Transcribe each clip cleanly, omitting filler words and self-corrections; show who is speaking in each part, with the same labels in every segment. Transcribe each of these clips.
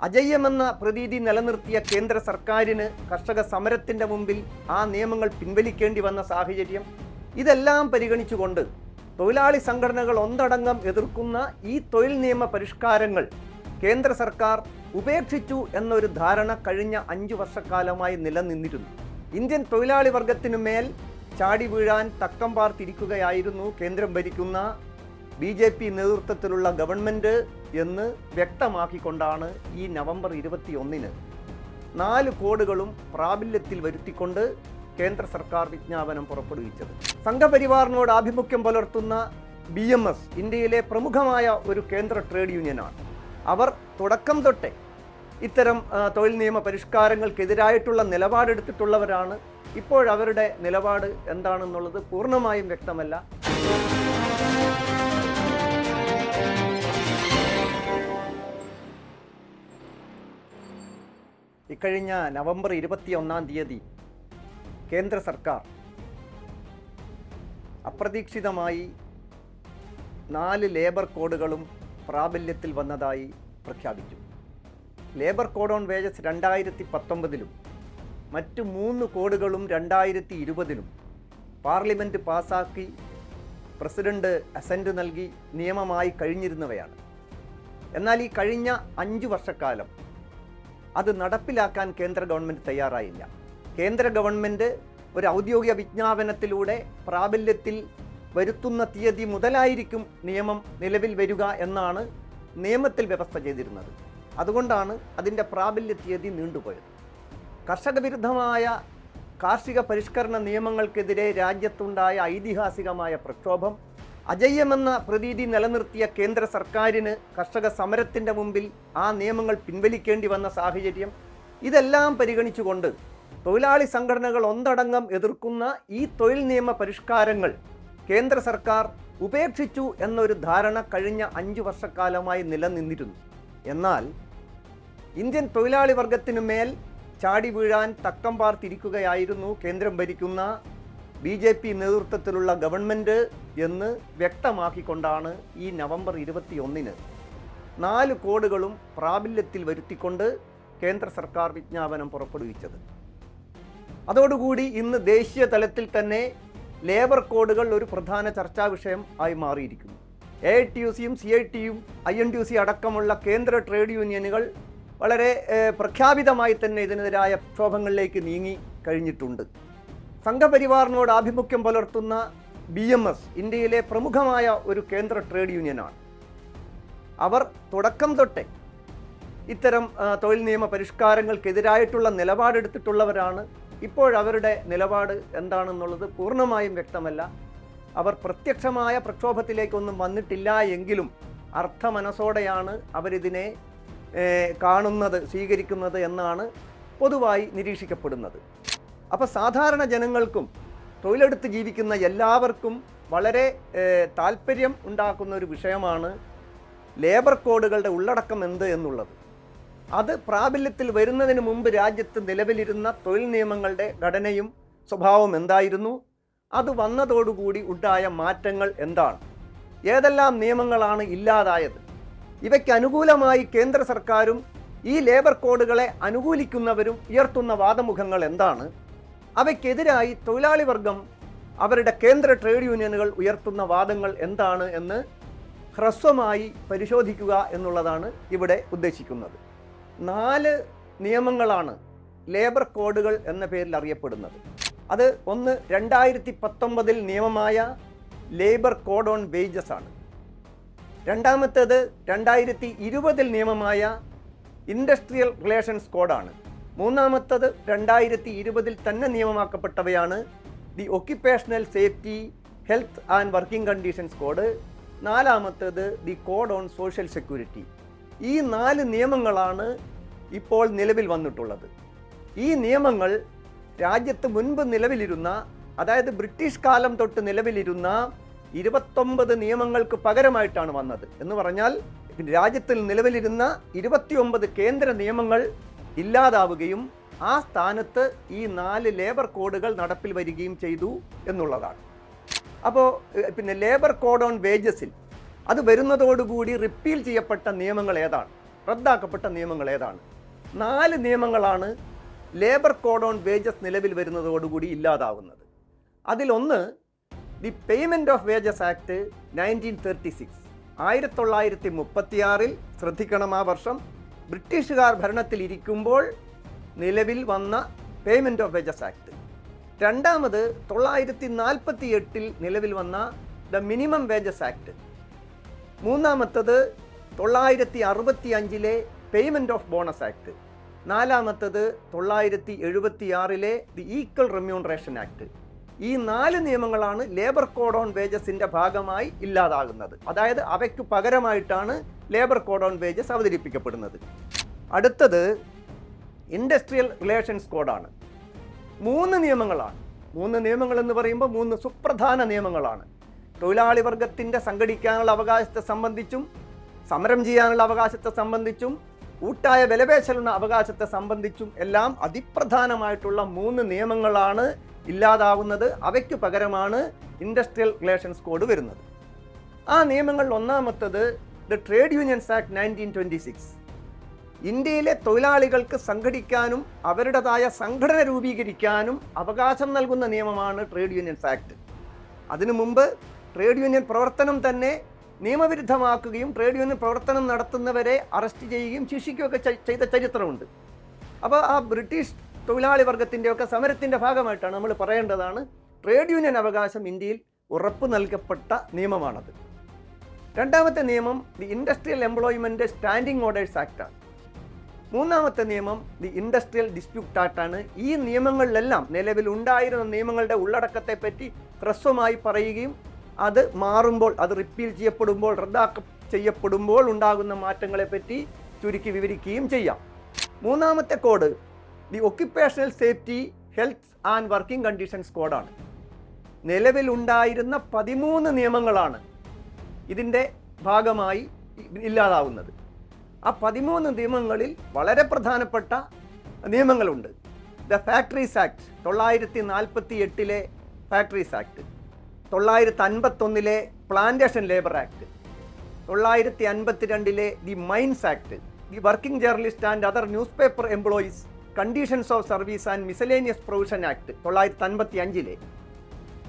Speaker 1: അജയ്യമെന്ന പ്രതീതി നിലനിർത്തിയ കേന്ദ്ര സർക്കാരിന് കർഷക സമരത്തിൻ്റെ മുമ്പിൽ ആ നിയമങ്ങൾ പിൻവലിക്കേണ്ടി വന്ന സാഹചര്യം, ഇതെല്ലാം പരിഗണിച്ചുകൊണ്ട് തൊഴിലാളി സംഘടനകൾ ഒന്നടങ്കം എതിർക്കുന്ന ഈ തൊഴിൽ നിയമ പരിഷ്കാരങ്ങൾ കേന്ദ്ര സർക്കാർ ഉപേക്ഷിച്ചു എന്നൊരു ധാരണ കഴിഞ്ഞ 5 വർഷക്കാലമായി നിലനിന്നിരുന്നു. ഇന്ത്യൻ തൊഴിലാളി വർഗത്തിനു മേൽ ചാടി വീഴാൻ തക്കം പാർത്തിരിക്കുകയായിരുന്നു കേന്ദ്രം ഭരിക്കുന്ന BJP നേതൃത്വത്തിലുള്ള ഗവൺമെൻറ് എന്ന് വ്യക്തമാക്കിക്കൊണ്ടാണ് ഈ നവംബർ 21-ന് 4 കോഡുകളും പ്രാബല്യത്തിൽ വരുത്തിക്കൊണ്ട് കേന്ദ്ര സർക്കാർ വിജ്ഞാപനം പുറപ്പെടുവിച്ചത്. സംഘപരിവാറിനോട് ആഭിമുഖ്യം പുലർത്തുന്ന BMS ഇന്ത്യയിലെ പ്രമുഖമായ ഒരു കേന്ദ്ര ട്രേഡ് യൂണിയനാണ്. അവർ തുടക്കം തൊട്ടേ ഇത്തരം തൊഴിൽ നിയമ പരിഷ്കാരങ്ങൾക്കെതിരായിട്ടുള്ള നിലപാടെടുത്തിട്ടുള്ളവരാണ്. ഇപ്പോഴവരുടെ നിലപാട് എന്താണെന്നുള്ളത് പൂർണ്ണമായും വ്യക്തമല്ല. ഇക്കഴിഞ്ഞ നവംബർ 21-ാം തീയതി കേന്ദ്ര സർക്കാർ അപ്രതീക്ഷിതമായി 4 ലേബർ കോഡുകളും പ്രാബല്യത്തിൽ വന്നതായി പ്രഖ്യാപിച്ചു. ലേബർ കോഡ് ഓൺ വേജസ് 2019-ലും മറ്റ് 3 കോഡുകളും 2020-ലും പാർലമെൻറ്റ് പാസാക്കി പ്രസിഡന്റ് അസെൻറ്റ് നൽകി നിയമമായി കഴിഞ്ഞിരുന്നവയാണ്. എന്നാൽ ഈ കഴിഞ്ഞ 5 വർഷക്കാലം അത് നടപ്പിലാക്കാൻ കേന്ദ്ര ഗവൺമെൻറ് തയ്യാറായില്ല. കേന്ദ്ര ഗവൺമെൻറ് ഒരു ഔദ്യോഗിക വിജ്ഞാപനത്തിലൂടെ പ്രാബല്യത്തിൽ വരുത്തുന്ന തീയതി മുതലായിരിക്കും നിയമം നിലവിൽ വരിക എന്നാണ് നിയമത്തിൽ വ്യവസ്ഥ ചെയ്തിരുന്നത്. അതുകൊണ്ടാണ് അതിൻ്റെ പ്രാബല്യ തീയതി നീണ്ടുപോയത്. കർഷക വിരുദ്ധമായ കാർഷിക പരിഷ്കരണ നിയമങ്ങൾക്കെതിരെ രാജ്യത്തുണ്ടായ ഐതിഹാസികമായ പ്രക്ഷോഭം, അജയ്യമെന്ന പ്രതീതി നിലനിർത്തിയ കേന്ദ്ര സർക്കാരിന് കർഷക സമരത്തിൻ്റെ മുമ്പിൽ ആ നിയമങ്ങൾ പിൻവലിക്കേണ്ടി വന്ന സാഹചര്യം, ഇതെല്ലാം പരിഗണിച്ചുകൊണ്ട് തൊഴിലാളി സംഘടനകൾ ഒന്നടങ്കം എതിർക്കുന്ന ഈ തൊഴിൽ നിയമ പരിഷ്കാരങ്ങൾ കേന്ദ്ര സർക്കാർ ഉപേക്ഷിച്ചു എന്നൊരു ധാരണ കഴിഞ്ഞ 5 വർഷക്കാലമായി നിലനിന്നിരുന്നു. എന്നാൽ ഇന്ത്യൻ തൊഴിലാളി വർഗത്തിനു മേൽ ചാടി വീഴാൻ തക്കം പാർത്തിരിക്കുകയായിരുന്നു കേന്ദ്രം ഭരിക്കുന്ന BJP നേതൃത്വത്തിലുള്ള ഗവൺമെൻറ് എന്ന് വ്യക്തമാക്കിക്കൊണ്ടാണ് ഈ നവംബർ 21-ന് 4 കോഡുകളും പ്രാബല്യത്തിൽ വരുത്തിക്കൊണ്ട് കേന്ദ്ര സർക്കാർ വിജ്ഞാപനം പുറപ്പെടുവിച്ചത്. അതോടുകൂടി ഇന്ന് ദേശീയ തലത്തിൽ തന്നെ ലേബർ കോഡുകൾ ഒരു പ്രധാന ചർച്ചാ വിഷയം ആയി മാറിയിരിക്കുന്നു. AITUC-യും CIT-യും INTUC അടക്കമുള്ള കേന്ദ്ര ട്രേഡ് യൂണിയനുകൾ വളരെ പ്രഖ്യാപിതമായി തന്നെ ഇതിനെതിരായ പ്രക്ഷോഭങ്ങളിലേക്ക് നീങ്ങി കഴിഞ്ഞിട്ടുണ്ട്. സംഘപരിവാറിനോട് ആഭിമുഖ്യം പുലർത്തുന്ന BMS ഇന്ത്യയിലെ പ്രമുഖമായ ഒരു കേന്ദ്ര ട്രേഡ് യൂണിയനാണ്. അവർ തുടക്കം തൊട്ടേ ഇത്തരം തൊഴിൽ നിയമ പരിഷ്കാരങ്ങൾക്കെതിരായിട്ടുള്ള നിലപാടെടുത്തിട്ടുള്ളവരാണ്. ഇപ്പോഴവരുടെ നിലപാട് എന്താണെന്നുള്ളത് പൂർണ്ണമായും വ്യക്തമല്ല. അവർ പ്രത്യക്ഷമായ പ്രക്ഷോഭത്തിലേക്കൊന്നും വന്നിട്ടില്ല എങ്കിലും അർത്ഥമനസ്സോടെയാണ് അവരിതിനെ കാണുന്നത്, സ്വീകരിക്കുന്നത് എന്നാണ് പൊതുവായി നിരീക്ഷിക്കപ്പെടുന്നത്. അപ്പോൾ സാധാരണ ജനങ്ങൾക്കും തൊഴിലെടുത്ത് ജീവിക്കുന്ന എല്ലാവർക്കും വളരെ താല്പര്യം ഉണ്ടാക്കുന്ന ഒരു വിഷയമാണ് ലേബർ കോഡുകളുടെ ഉള്ളടക്കം എന്ത് എന്നുള്ളത്. അത് പ്രാബല്യത്തിൽ വരുന്നതിന് മുമ്പ് രാജ്യത്ത് നിലവിലിരുന്ന തൊഴിൽ നിയമങ്ങളുടെ ഘടനയും സ്വഭാവവും എന്തായിരുന്നു, അത് വന്നതോടുകൂടി ഉണ്ടായ മാറ്റങ്ങൾ എന്താണ്, ഏതെല്ലാം നിയമങ്ങളാണ് ഇല്ലാതായത്, ഇവയ്ക്ക് അനുകൂലമായി കേന്ദ്ര സർക്കാരും ഈ ലേബർ കോഡുകളെ അനുകൂലിക്കുന്നവരും ഉയർത്തുന്ന വാദമുഖങ്ങൾ എന്താണ്, അവയ്ക്കെതിരായി തൊഴിലാളി വർഗം അവരുടെ കേന്ദ്ര ട്രേഡ് യൂണിയനുകൾ ഉയർത്തുന്ന വാദങ്ങൾ എന്താണ് എന്ന് ഹ്രസ്വമായി പരിശോധിക്കുക എന്നുള്ളതാണ് ഇവിടെ ഉദ്ദേശിക്കുന്നത്. 4 നിയമങ്ങളാണ് ലേബർ കോഡുകൾ എന്ന പേരിൽ അറിയപ്പെടുന്നത്. അത് ഒന്ന് 2019-ൽ നിയമമായ ലേബർ കോഡ് ഓൺ വേജസ് ആണ്. രണ്ടാമത്തേത് 2020-ൽ നിയമമായ ഇൻഡസ്ട്രിയൽ റിലേഷൻസ് കോഡാണ്. മൂന്നാമത്തത് 2020-ൽ തന്നെ നിയമമാക്കപ്പെട്ടവയാണ് the occupational safety, health and working conditions code. നാലാമത്തേത് the code on social security. ഈ 4 നിയമങ്ങളാണ് ഇപ്പോൾ നിലവിൽ വന്നിട്ടുള്ളത്. ഈ നിയമങ്ങൾ രാജ്യത്ത് മുൻപ് നിലവിലിരുന്ന, അതായത് ബ്രിട്ടീഷ് കാലം തൊട്ട് നിലവിലിരുന്ന 29 നിയമങ്ങൾക്ക് പകരമായിട്ടാണ് വന്നത്. എന്ന് പറഞ്ഞാൽ രാജ്യത്തിൽ നിലവിലിരുന്ന 29 കേന്ദ്ര നിയമങ്ങൾ ഇല്ലാതാവുകയും ആ സ്ഥാനത്ത് ഈ 4 ലേബർ കോഡുകൾ നടപ്പിൽ വരികയും ചെയ്തു എന്നുള്ളതാണ്. അപ്പോൾ പിന്നെ ലേബർ കോഡ് ഓൺ വേജസിൽ അത് വരുന്നതോടുകൂടി റിപ്പീൽ ചെയ്യപ്പെട്ട നിയമങ്ങൾ ഏതാണ്? റദ്ദാക്കപ്പെട്ട നിയമങ്ങൾ ഏതാണ്? 4 നിയമങ്ങളാണ് ലേബർ കോഡ് ഓൺ വേജസ് നിലവിൽ വരുന്നതോടുകൂടി ഇല്ലാതാവുന്നത്. അതിലൊന്ന് the payment of wages act 1936. 1936 ശ്രദ്ധിക്കണം, ആ വർഷം ബ്രിട്ടീഷുകാർ ഭരണത്തിലിരിക്കുമ്പോൾ നിലവിൽ വന്ന പേയ്മെൻറ്റ് ഓഫ് വേജസ് ആക്ട്. രണ്ടാമത് 1948 നിലവിൽ വന്ന ദ മിനിമം വേജസ് ആക്ട്. മൂന്നാമത്തത് 965 പേയ്മെൻറ്റ് ഓഫ് ബോണസ് ആക്ട്. നാലാമത്തത് 976 ദി ഈക്വൽ റെമ്യൂണറേഷൻ ആക്ട്. ഈ 4 നിയമങ്ങളാണ് ലേബർ കോഡ് ഓൺ വേജസിൻ്റെ ഭാഗമായി ഇല്ലാതാകുന്നത്. അതായത് അവയ്ക്ക് പകരമായിട്ടാണ് ലേബർ കോഡ് ഓൺ വേജസ് അവതരിപ്പിക്കപ്പെടുന്നത്. അടുത്തത് ഇൻഡസ്ട്രിയൽ റിലേഷൻസ് കോഡാണ്. 3 നിയമങ്ങളാണ്. 3 നിയമങ്ങൾ എന്ന് പറയുമ്പോൾ 3 സുപ്രധാന നിയമങ്ങളാണ്. തൊഴിലാളി വർഗത്തിൻ്റെ സംഘടിക്കാനുള്ള അവകാശത്തെ സംബന്ധിച്ചും സമരം ചെയ്യാനുള്ള അവകാശത്തെ സംബന്ധിച്ചും കൂട്ടായ വിലപേശലുള്ള അവകാശത്തെ സംബന്ധിച്ചും എല്ലാം അതിപ്രധാനമായിട്ടുള്ള 3 നിയമങ്ങളാണ് ഇല്ലാതാവുന്നത്. അവയ്ക്ക് പകരമാണ് ഇൻഡസ്ട്രിയൽ റിലേഷൻസ് കോഡ് വരുന്നത്. ആ നിയമങ്ങളിൽ ഒന്നാമത്തത് ദ ട്രേഡ് യൂണിയൻസ് ആക്ട് 1926. ഇന്ത്യയിലെ തൊഴിലാളികൾക്ക് സംഘടിക്കാനും അവരുടേതായ സംഘടന രൂപീകരിക്കാനും അവകാശം നൽകുന്ന നിയമമാണ് ട്രേഡ് യൂണിയൻസ് ആക്ട്. അതിനു മുമ്പ് ട്രേഡ് യൂണിയൻ പ്രവർത്തനം തന്നെ നിയമവിരുദ്ധമാക്കുകയും ട്രേഡ് യൂണിയൻ പ്രവർത്തനം നടത്തുന്നവരെ അറസ്റ്റ് ചെയ്യുകയും ശിക്ഷിക്കുകയൊക്കെ ചെയ്ത ചരിത്രമുണ്ട്. അപ്പോൾ ആ ബ്രിട്ടീഷ് തൊഴിലാളി വർഗത്തിൻ്റെയൊക്കെ സമരത്തിൻ്റെ ഭാഗമായിട്ടാണ് നമ്മൾ പറയേണ്ടതാണ് ട്രേഡ് യൂണിയൻ അവകാശം ഇന്ത്യയിൽ ഉറപ്പ് നൽകപ്പെട്ട നിയമമാണത്. രണ്ടാമത്തെ നിയമം the industrial employment standing orders ആക്ടാണ്. മൂന്നാമത്തെ നിയമം ദി ഇൻഡസ്ട്രിയൽ ഡിസ്പ്യൂട്ട് ആക്ടാണ്. ഈ നിയമങ്ങളിലെല്ലാം നിലവിലുണ്ടായിരുന്ന നിയമങ്ങളുടെ ഉള്ളടക്കത്തെപ്പറ്റി ഹ്രസ്വമായി പറയുകയും അത് മാറുമ്പോൾ, അത് റിപ്പീൽ ചെയ്യപ്പെടുമ്പോൾ, ചെയ്യപ്പെടുമ്പോൾ ഉണ്ടാകുന്ന മാറ്റങ്ങളെപ്പറ്റി ചുരുക്കി വിവരിക്കുകയും ചെയ്യാം. മൂന്നാമത്തെ code the occupational safety health and working conditions കോഡാണ്. നിലവിലുണ്ടായിരുന്ന 13 നിയമങ്ങളാണ് ഇതിൻ്റെ ഭാഗമായി ഇല്ലാതാവുന്നത്. ആ 13 നിയമങ്ങളിൽ വളരെ പ്രധാനപ്പെട്ട നിയമങ്ങളുണ്ട്. The factories act 948 factories act, 951 plantation labour act, 952 the mines act, the working journalist and other news paper employees conditions of service and miscellaneous provision act 955,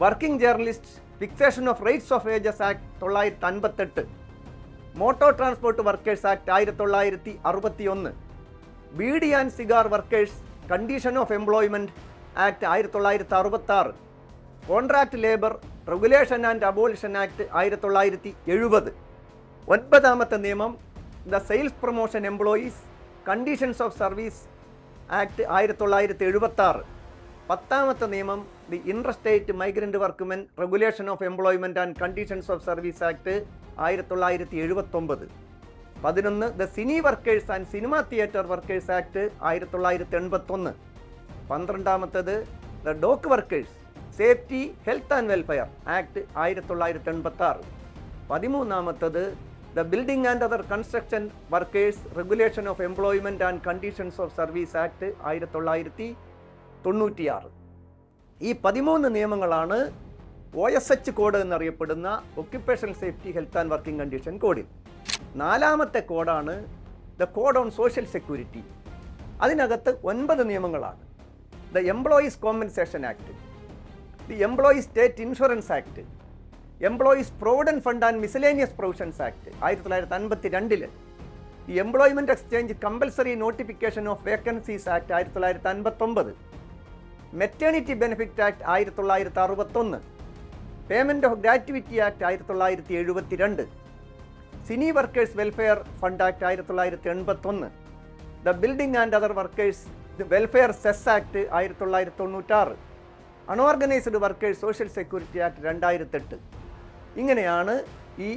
Speaker 1: working journalist fixation of rates of wages act 958, motor transport workers act 1961, beedi and cigar workers condition of employment act 1966, contract labour regulation and abolition act 1970. 9ാമത്തെ നിയമം the sales promotion employees conditions of service act 1976. 10ാമത്തെ നിയമം the interstate migrant workmen regulation of employment and conditions of service act 1979. 11 the cine workers and cinema theatre workers act 1981. 12ാമത്തേത് the dock workers safety health and welfare act 1986. 13ാമത്തേത് the building and other construction workers regulation of employment and conditions of service act 1996. ഈ 13 നിയമങ്ങളാണ് OSH code എന്നറിയപ്പെടുന്ന occupational safety health and working condition കോഡിൽ. 4ാമത്തെ കോഡാണ് the code on social security. അതിനകത്ത് 9 നിയമങ്ങളാണ്. The employees compensation act, the employees state insurance act, employees provident fund and miscellaneous provisions act 1952, the employment exchange compulsory notification of vacancies act 1959, maternity benefit act 1961, payment of gratuity act 1972, cine workers welfare fund act 1981, the building and other workers welfare cess act 1996, unorganised workers social security act 2008. ഇങ്ങനെയാണ് ഈ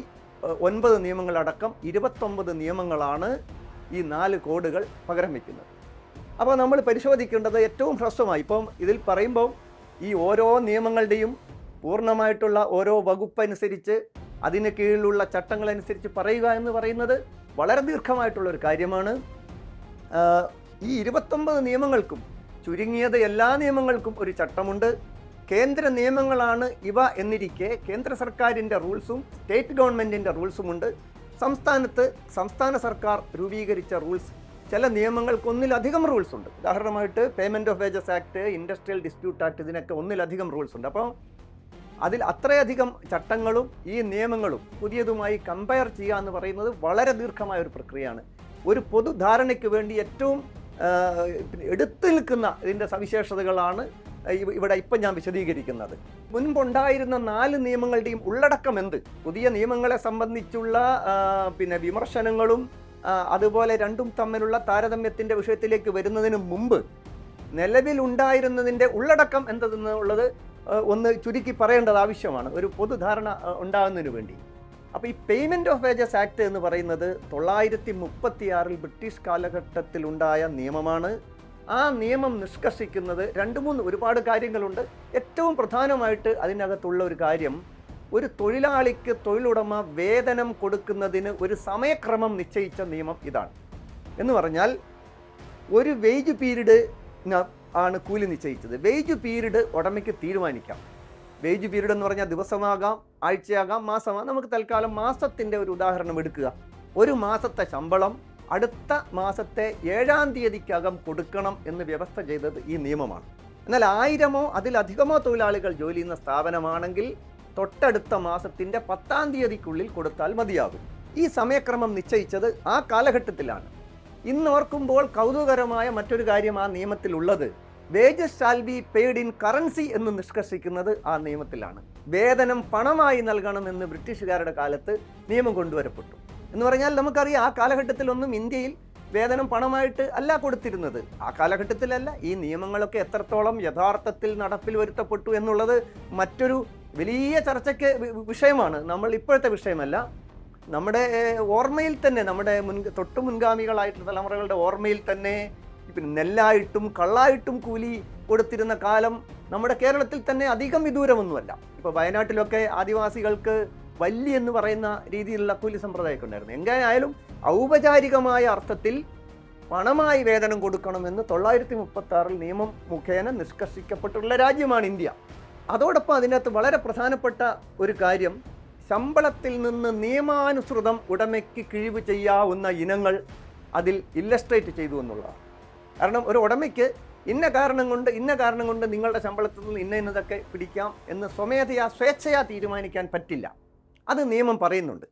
Speaker 1: 9 നിയമങ്ങളടക്കം 29 നിയമങ്ങളാണ് ഈ 4 കോഡുകൾ പകരം വയ്ക്കുന്നത്. അപ്പോൾ നമ്മൾ പരിശോധിക്കേണ്ടത് ഏറ്റവും ഹ്രസ്വമായി, ഇപ്പം ഇതിൽ പറയുമ്പോൾ ഈ ഓരോ നിയമങ്ങളുടെയും പൂർണ്ണമായിട്ടുള്ള ഓരോ വകുപ്പനുസരിച്ച് അതിന് കീഴിലുള്ള ചട്ടങ്ങളനുസരിച്ച് പറയുക എന്ന് പറയുന്നത് വളരെ ദീർഘമായിട്ടുള്ളൊരു കാര്യമാണ്. ഈ 29 നിയമങ്ങൾക്കും ചുരുങ്ങിയത് എല്ലാ നിയമങ്ങൾക്കും ഒരു ചട്ടമുണ്ട്. കേന്ദ്ര നിയമങ്ങളാണ് ഇവ എന്നിരിക്കെ കേന്ദ്ര സർക്കാരിൻ്റെ റൂൾസും സ്റ്റേറ്റ് ഗവൺമെൻറ്റിൻ്റെ റൂൾസുമുണ്ട്. സംസ്ഥാന സർക്കാർ രൂപീകരിച്ച റൂൾസ്, ചില നിയമങ്ങൾക്ക് ഒന്നിലധികം റൂൾസ് ഉണ്ട്. ഉദാഹരണമായിട്ട് payment of wages act, industrial dispute act, ഇതിനൊക്കെ ഒന്നിലധികം റൂൾസ് ഉണ്ട്. അപ്പോൾ അതിൽ അത്രയധികം ചട്ടങ്ങളും ഈ നിയമങ്ങളും പുതിയതുമായി കമ്പയർ ചെയ്യുക എന്ന് പറയുന്നത് വളരെ ദീർഘമായ ഒരു പ്രക്രിയയാണ്. ഒരു പൊതുധാരണയ്ക്ക് വേണ്ടി ഏറ്റവും എടുത്തു നിൽക്കുന്ന ഇതിൻ്റെ സവിശേഷതകളാണ് ഇവിടെ ഇപ്പം ഞാൻ വിശദീകരിക്കുന്നത്. മുൻപുണ്ടായിരുന്ന 4 നിയമങ്ങളുടെയും ഉള്ളടക്കം എന്ത്, പുതിയ നിയമങ്ങളെ സംബന്ധിച്ചുള്ള വിമർശനങ്ങളും അതുപോലെ രണ്ടും തമ്മിലുള്ള താരതമ്യത്തിൻ്റെ വിഷയത്തിലേക്ക് വരുന്നതിന് മുമ്പ് നിലവിലുണ്ടായിരുന്നതിൻ്റെ ഉള്ളടക്കം എന്തെന്നുള്ളത് ഒന്ന് ചുരുക്കി പറയേണ്ടത് ആവശ്യമാണ്, ഒരു പൊതുധാരണ ഉണ്ടാകുന്നതിന് വേണ്ടി. അപ്പോൾ ഈ പേയ്മെൻറ്റ് ഓഫ് വേജസ് ആക്ട് എന്ന് പറയുന്നത് 936 ബ്രിട്ടീഷ് കാലഘട്ടത്തിലുണ്ടായ നിയമമാണ്. ആ നിയമം നിഷ്കർഷിക്കുന്നത് 2-3 ഒരുപാട് കാര്യങ്ങളുണ്ട്. ഏറ്റവും പ്രധാനമായിട്ട് അതിനകത്തുള്ള ഒരു കാര്യം, ഒരു തൊഴിലാളിക്ക് തൊഴിലുടമ വേതനം കൊടുക്കുന്നതിന് ഒരു സമയക്രമം നിശ്ചയിച്ച നിയമം ഇതാണ്. എന്ന് പറഞ്ഞാൽ ഒരു വേജ് പീരീഡ് ആണ് കൂലി നിശ്ചയിച്ചത്. വേജ് പീരീഡ് ഉടമയ്ക്ക് തീരുമാനിക്കാം. വേജ് പീരീഡ് എന്ന് പറഞ്ഞാൽ ദിവസമാകാം, ആഴ്ചയാകാം, മാസമാകാം. നമുക്ക് തൽക്കാലം മാസത്തിൻ്റെ ഒരു ഉദാഹരണം എടുക്കുക. ഒരു മാസത്തെ ശമ്പളം അടുത്ത മാസത്തെ 7-ാം തീയതിക്കകം കൊടുക്കണം എന്ന് വ്യവസ്ഥ ചെയ്തത് ഈ നിയമമാണ്. എന്നാൽ 1000-മോ അതിലധികമോ തൊഴിലാളികൾ ജോലി ചെയ്യുന്ന സ്ഥാപനമാണെങ്കിൽ തൊട്ടടുത്ത മാസത്തിൻ്റെ 10-ാം തീയതിക്കുള്ളിൽ കൊടുത്താൽ മതിയാകും. ഈ സമയക്രമം നിശ്ചയിച്ചത് ആ കാലഘട്ടത്തിലാണ്. ഇന്നോർക്കുമ്പോൾ കൗതുകകരമായ മറ്റൊരു കാര്യം ആ നിയമത്തിലുള്ളത്, wages shall be paid in currency എന്ന് നിഷ്കർഷിക്കുന്നത് ആ നിയമത്തിലാണ്. വേതനം പണമായി നൽകണമെന്ന് ബ്രിട്ടീഷുകാരുടെ കാലത്ത് നിയമം കൊണ്ടുവരപ്പെട്ടു. എന്ന് പറഞ്ഞാൽ നമുക്കറിയാം, ആ കാലഘട്ടത്തിലൊന്നും ഇന്ത്യയിൽ വേതനം പണമായിട്ട് അല്ല കൊടുത്തിരുന്നത്. ആ കാലഘട്ടത്തിലല്ല. ഈ നിയമങ്ങളൊക്കെ എത്രത്തോളം യഥാർത്ഥത്തിൽ നടപ്പിൽ വരുത്തപ്പെട്ടു എന്നുള്ളത് മറ്റൊരു വലിയ ചർച്ചയ്ക്ക് വിഷയമാണ്. നമ്മൾ ഇപ്പോഴത്തെ വിഷയമല്ല. നമ്മുടെ ഓർമ്മയിൽ തന്നെ, നമ്മുടെ തൊട്ടു മുൻഗാമികളായിട്ടുള്ള തലമുറകളുടെ ഓർമ്മയിൽ തന്നെ നെല്ലായിട്ടും കള്ളായിട്ടും കൂലി കൊടുത്തിരുന്ന കാലം നമ്മുടെ കേരളത്തിൽ തന്നെ അധികം വിദൂരമൊന്നുമല്ല. ഇപ്പോൾ വയനാട്ടിലൊക്കെ ആദിവാസികൾക്ക് വല്ലി എന്ന് പറയുന്ന രീതിയിലുള്ള കൂലി സമ്പ്രദായമൊക്കെ ഉണ്ടായിരുന്നു. എങ്ങനെയായാലും ഔപചാരികമായ അർത്ഥത്തിൽ പണമായി വേതനം കൊടുക്കണമെന്ന് 936 നിയമം മുഖേന നിഷ്കർഷിക്കപ്പെട്ടുള്ള രാജ്യമാണ് ഇന്ത്യ. അതോടൊപ്പം അതിനകത്ത് വളരെ പ്രധാനപ്പെട്ട ഒരു കാര്യം, ശമ്പളത്തിൽ നിന്ന് നിയമാനുസൃതം ഉടമയ്ക്ക് കിഴിവ് ചെയ്യാവുന്ന ഇനങ്ങൾ അതിൽ ഇല്ലസ്ട്രേറ്റ് ചെയ്തു എന്നുള്ളതാണ്. കാരണം ഒരു ഉടമയ്ക്ക് ഇന്ന കാരണം കൊണ്ട് നിങ്ങളുടെ ശമ്പളത്തിൽ നിന്ന് ഇന്നതൊക്കെ പിടിക്കാം എന്ന് സ്വമേധയാ സ്വേച്ഛയാ തീരുമാനിക്കാൻ പറ്റില്ല. അത് നിയമം പറയുന്നുണ്ട്.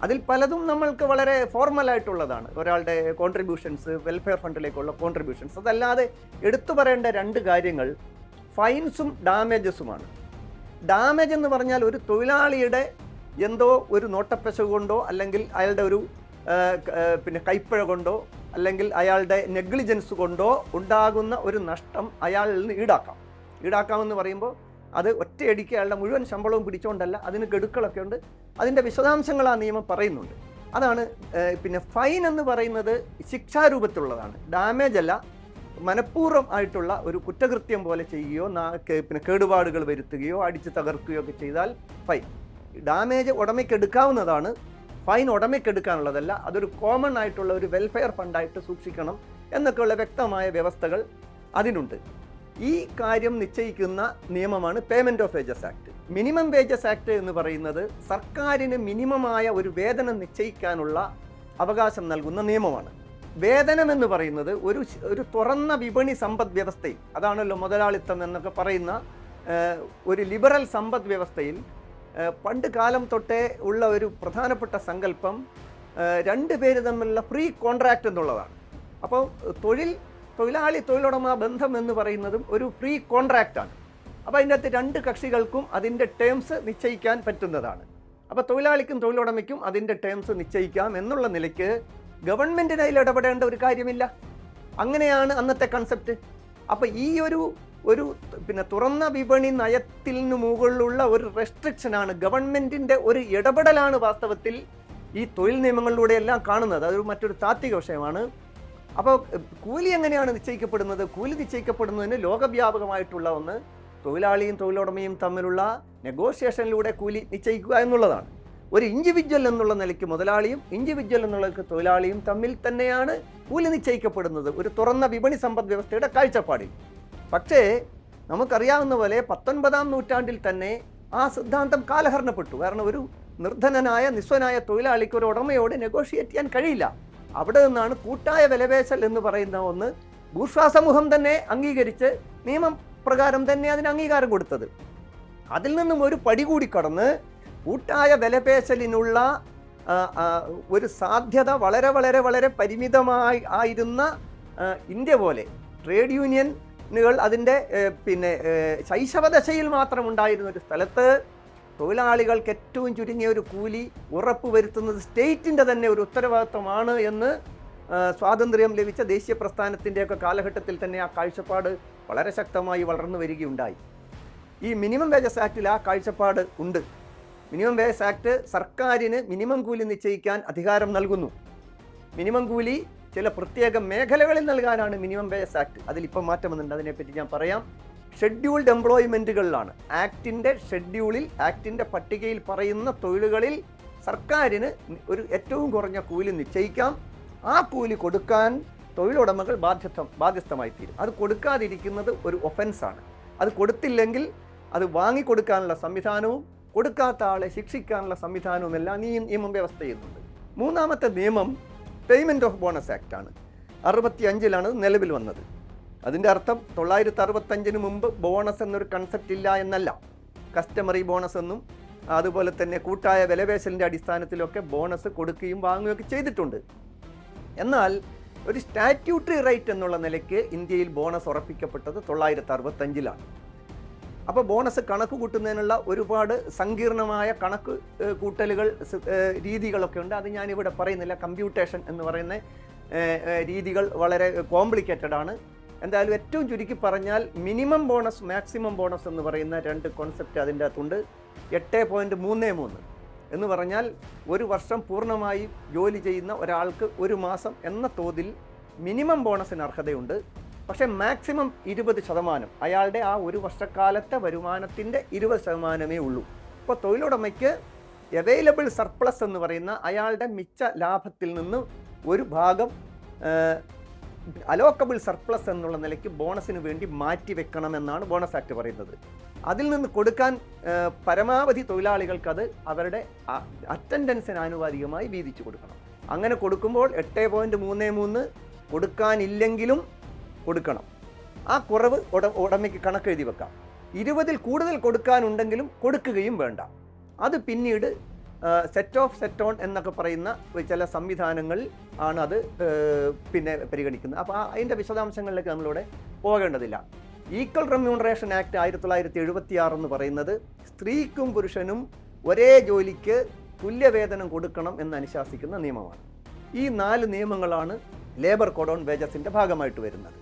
Speaker 1: അതിൽ പലതും നമ്മൾക്ക് വളരെ ഫോർമലായിട്ടുള്ളതാണ്. ഒരാളുടെ കോൺട്രിബ്യൂഷൻസ്, വെൽഫെയർ ഫണ്ടിലേക്കുള്ള കോൺട്രിബ്യൂഷൻസ്. അതല്ലാതെ എടുത്തു പറയേണ്ട 2 കാര്യങ്ങൾ ഫൈൻസും ഡാമേജസുമാണ്. ഡാമേജ് എന്ന് പറഞ്ഞാൽ ഒരു തൊഴിലാളിയുടെ എന്തോ ഒരു നോട്ടപ്പശ കൊണ്ടോ അല്ലെങ്കിൽ അയാളുടെ ഒരു കൈപ്പിഴ കൊണ്ടോ അല്ലെങ്കിൽ അയാളുടെ നെഗ്ലിജൻസ് കൊണ്ടോ ഉണ്ടാകുന്ന ഒരു നഷ്ടം അയാളിൽ നിന്ന് ഈടാക്കാമെന്ന് പറയുമ്പോൾ അത് ഒറ്റയടിക്ക് അയാളുടെ മുഴുവൻ ശമ്പളവും പിടിച്ചുകൊണ്ടല്ല, അതിന് ഗഡുക്കളൊക്കെ ഉണ്ട്. അതിൻ്റെ വിശദാംശങ്ങൾ ആ നിയമം പറയുന്നുണ്ട്. അതാണ്. ഫൈൻ എന്ന് പറയുന്നത് ശിക്ഷാരൂപത്തിലുള്ളതാണ്. ഡാമേജ് അല്ല. മനഃപൂർവ്വം ആയിട്ടുള്ള ഒരു കുറ്റകൃത്യം പോലെ ചെയ്യുകയോ കേടുപാടുകൾ വരുത്തുകയോ അടിച്ച് തകർക്കുകയോ ഒക്കെ ചെയ്താൽ ഫൈൻ. ഡാമേജ് ഉടമയ്ക്ക് എടുക്കാവുന്നതാണ്, ഫൈൻ ഉടമയ്ക്ക് എടുക്കാനുള്ളതല്ല. അതൊരു കോമൺ ആയിട്ടുള്ള ഒരു വെൽഫെയർ ഫണ്ടായിട്ട് സൂക്ഷിക്കണം എന്നൊക്കെയുള്ള വ്യക്തമായ വ്യവസ്ഥകൾ അതിനുണ്ട്. ഈ കാര്യം നിശ്ചയിക്കുന്ന നിയമമാണ് payment of wages act. Minimum wages act എന്ന് പറയുന്നത് സർക്കാരിന് മിനിമമായ ഒരു വേതനം നിശ്ചയിക്കാനുള്ള അവകാശം നൽകുന്ന നിയമമാണ്. വേതനം എന്ന് പറയുന്നത് ഒരു തുറന്ന വിപണി സമ്പദ് വ്യവസ്ഥയിൽ, അതാണല്ലോ മുതലാളിത്തം എന്നൊക്കെ പറയുന്ന ഒരു ലിബറൽ സമ്പദ് വ്യവസ്ഥയിൽ പണ്ട് കാലം തൊട്ടേ ഉള്ള ഒരു പ്രധാനപ്പെട്ട സങ്കല്പം 2 പേര് തമ്മിലുള്ള ഫ്രീ കോൺട്രാക്റ്റ് എന്നുള്ളതാണ്. അപ്പോൾ തൊഴിലുടമ ബന്ധം എന്ന് പറയുന്നതും ഒരു ഫ്രീ കോൺട്രാക്റ്റാണ്. അപ്പോൾ അതിൻ്റെ അകത്ത് 2 കക്ഷികൾക്കും അതിൻ്റെ ടേംസ് നിശ്ചയിക്കാൻ പറ്റുന്നതാണ്. അപ്പോൾ തൊഴിലാളിക്കും തൊഴിലുടമയ്ക്കും അതിൻ്റെ ടേംസ് നിശ്ചയിക്കാം എന്നുള്ള നിലയ്ക്ക് ഗവൺമെൻറ്റിന് അതിൽ ഇടപെടേണ്ട ഒരു കാര്യമില്ല. അങ്ങനെയാണ് അന്നത്തെ കൺസെപ്റ്റ്. അപ്പോൾ ഈ ഒരു തുറന്ന വിപണി നയത്തിന് മുകളിലുള്ള ഒരു റെസ്ട്രിക്ഷനാണ്, ഗവൺമെൻറ്റിൻ്റെ ഒരു ഇടപെടലാണ് വാസ്തവത്തിൽ ഈ തൊഴിൽ നിയമങ്ങളിലൂടെയെല്ലാം കാണുന്നത്. അതൊരു മറ്റൊരു താത്വിക വിഷയമാണ്. അപ്പോൾ കൂലി എങ്ങനെയാണ് നിശ്ചയിക്കപ്പെടുന്നത്? കൂലി നിശ്ചയിക്കപ്പെടുന്നതിന് ലോകവ്യാപകമായിട്ടുള്ള ഒന്ന് തൊഴിലാളിയും തൊഴിലുടമയും തമ്മിലുള്ള നെഗോഷിയേഷനിലൂടെ കൂലി നിശ്ചയിക്കുക എന്നുള്ളതാണ്. ഒരു ഇൻഡിവിജ്വൽ എന്നുള്ള നിലയ്ക്ക് മുതലാളിയും ഇൻഡിവിജ്വൽ എന്നുള്ള തൊഴിലാളിയും തമ്മിൽ തന്നെയാണ് കൂലി നിശ്ചയിക്കപ്പെടുന്നത് ഒരു തുറന്ന വിപണി സമ്പദ് വ്യവസ്ഥയുടെ കാഴ്ചപ്പാടിൽ. പക്ഷേ നമുക്കറിയാവുന്ന പോലെ 19-ാം നൂറ്റാണ്ടിൽ തന്നെ ആ സിദ്ധാന്തം കാലഹരണപ്പെട്ടു. കാരണം നിർധനനായ നിസ്വനായ തൊഴിലാളിക്ക് ഒരു ഉടമയോട് നെഗോഷിയേറ്റ് ചെയ്യാൻ കഴിയില്ല. അവിടെ നിന്നാണ് കൂട്ടായ വിലപേശൽ എന്ന് പറയുന്ന ഒന്ന് ബൂർഷ്വാ സമൂഹം തന്നെ അംഗീകരിച്ച് നിയമപ്രകാരം തന്നെ അതിന് അംഗീകാരം കൊടുത്തത്. അതിൽ നിന്നും ഒരു പടി കൂടി കടന്ന് കൂട്ടായ വിലപേശലിനുള്ള ഒരു സാധ്യത വളരെ വളരെ വളരെ പരിമിതമായി ആയിരുന്ന ഇന്ത്യ പോലെ ട്രേഡ് യൂണിയനുകൾ അതിൻ്റെ ശൈശവദശയിൽ മാത്രം ഉണ്ടായിരുന്ന ഒരു സ്ഥലത്ത് തൊഴിലാളികൾക്ക് ഏറ്റവും ചുരുങ്ങിയ ഒരു കൂലി ഉറപ്പ് വരുത്തുന്നത് സ്റ്റേറ്റിൻ്റെ തന്നെ ഒരു ഉത്തരവാദിത്വമാണ് എന്ന് സ്വാതന്ത്ര്യം ലഭിച്ച ദേശീയ പ്രസ്ഥാനത്തിൻ്റെയൊക്കെ കാലഘട്ടത്തിൽ തന്നെ ആ കാഴ്ചപ്പാട് വളരെ ശക്തമായി വളർന്നു വരികയുണ്ടായി. ഈ മിനിമം വേജസ് ആക്റ്റിൽ ആ കാഴ്ചപ്പാട് ഉണ്ട്. മിനിമം വേജസ് ആക്ട് സർക്കാരിന് മിനിമം കൂലി നിശ്ചയിക്കാൻ അധികാരം നൽകുന്നു. മിനിമം കൂലി ചില പ്രത്യേക മേഖലകളിൽ നൽകാനാണ് മിനിമം വേജസ് ആക്ട്. അതിലിപ്പം മാറ്റം വന്നിട്ടുണ്ട്, അതിനെപ്പറ്റി ഞാൻ പറയാം. ഷെഡ്യൂൾഡ് എംപ്ലോയ്മെൻറ്റുകളിലാണ് ആക്ടിൻ്റെ ഷെഡ്യൂളിൽ ആക്ടിൻ്റെ പട്ടികയിൽ പറയുന്ന തൊഴിലുകളിൽ സർക്കാരിന് ഒരു ഏറ്റവും കുറഞ്ഞ കൂലി നിശ്ചയിക്കാം. ആ കൂലി കൊടുക്കാൻ തൊഴിലുടമകൾ ബാധ്യസ്ഥമായി തീരും. അത് കൊടുക്കാതിരിക്കുന്നത് ഒരു ഒഫൻസാണ്. അത് കൊടുത്തില്ലെങ്കിൽ അത് വാങ്ങിക്കൊടുക്കാനുള്ള സംവിധാനവും കൊടുക്കാത്ത ആളെ ശിക്ഷിക്കാനുള്ള സംവിധാനവും എല്ലാം ഈ നിയമം വ്യവസ്ഥ ചെയ്യുന്നുണ്ട്. മൂന്നാമത്തെ നിയമം പേയ്മെൻറ്റ് ഓഫ് ബോണസ് ആക്റ്റാണ്. 65 നിലവിൽ വന്നത്. അതിൻ്റെ അർത്ഥം 965 മുമ്പ് ബോണസ് എന്നൊരു കൺസെപ്റ്റ് ഇല്ല എന്നല്ല. കസ്റ്റമറി ബോണസ് എന്നും അതുപോലെ തന്നെ കൂട്ടായ വിലപേശലിൻ്റെ അടിസ്ഥാനത്തിലൊക്കെ ബോണസ് കൊടുക്കുകയും വാങ്ങുകയൊക്കെ ചെയ്തിട്ടുണ്ട്. എന്നാൽ ഒരു സ്റ്റാറ്റ്യൂട്ടറി റൈറ്റ് എന്നുള്ള നിലയ്ക്ക് ഇന്ത്യയിൽ ബോണസ് ഉറപ്പിക്കപ്പെട്ടത് 965. അപ്പോൾ ബോണസ് കണക്ക് കൂട്ടുന്നതിനുള്ള ഒരുപാട് സങ്കീർണമായ കണക്ക് കൂട്ടലുകൾ രീതികളൊക്കെ ഉണ്ട്. അത് ഞാനിവിടെ പറയുന്നില്ല. കമ്പ്യൂട്ടേഷൻ എന്ന് പറയുന്ന രീതികൾ വളരെ കോംപ്ലിക്കേറ്റഡ് ആണ്. എന്തായാലും ഏറ്റവും ചുരുക്കി പറഞ്ഞാൽ മിനിമം ബോണസ് മാക്സിമം ബോണസ് എന്ന് പറയുന്ന രണ്ട് കോൺസെപ്റ്റ് അതിൻ്റെ അകത്തുണ്ട്. 8.33 എന്ന് പറഞ്ഞാൽ ഒരു വർഷം പൂർണ്ണമായി ജോലി ചെയ്യുന്ന ഒരാൾക്ക് ഒരു മാസം എന്ന തോതിൽ മിനിമം ബോണസിന് അർഹതയുണ്ട്. പക്ഷേ മാക്സിമം 20%, അയാളുടെ ആ ഒരു വർഷക്കാലത്തെ വരുമാനത്തിൻ്റെ 20%മേ ഉള്ളൂ. ഇപ്പോൾ തൊഴിലുടമയ്ക്ക് അവൈലബിൾ സർപ്ലസ് എന്ന് പറയുന്ന അയാളുടെ മിച്ച ലാഭത്തിൽ നിന്ന് ഒരു ഭാഗം അലോക്കബിൾ സർപ്ലസ് എന്നുള്ള നിലയ്ക്ക് ബോണസിന് വേണ്ടി മാറ്റി വെക്കണമെന്നാണ് ബോണസ് ആക്ട് പറയുന്നത്. അതിൽ നിന്ന് കൊടുക്കാൻ പരമാവധി തൊഴിലാളികൾക്ക് അത് അവരുടെ അറ്റൻഡൻസിന് ആനുപാതികമായി വീതിച്ചു കൊടുക്കണം. അങ്ങനെ കൊടുക്കുമ്പോൾ 8.33 കൊടുക്കാനില്ലെങ്കിലും കൊടുക്കണം. ആ കുറവ് ഉടമയ്ക്ക് കണക്കെഴുതി വെക്കാം. 20 കൂടുതൽ കൊടുക്കാനുണ്ടെങ്കിലും കൊടുക്കുകയും വേണ്ട. അത് പിന്നീട് സെറ്റ് ഓഫ് സെറ്റ് ഓൺ എന്നൊക്കെ പറയുന്ന ചില സംവിധാനങ്ങൾ ആണ് അത് പരിഗണിക്കുന്നത്. അപ്പോൾ അതിൻ്റെ വിശദാംശങ്ങളിലേക്ക് നമ്മളിവിടെ പോകേണ്ടതില്ല. ഈക്വൽ റെമ്യൂണറേഷൻ ആക്ട് 1976 എന്ന് പറയുന്നത് സ്ത്രീക്കും പുരുഷനും ഒരേ ജോലിക്ക് തുല്യവേതനം കൊടുക്കണം എന്ന് അനുശാസിക്കുന്ന നിയമമാണ്. ഈ 4 നിയമങ്ങളാണ് ലേബർ കോഡ് ഓൺ വേജസിൻ്റെ ഭാഗമായിട്ട് വരുന്നത്.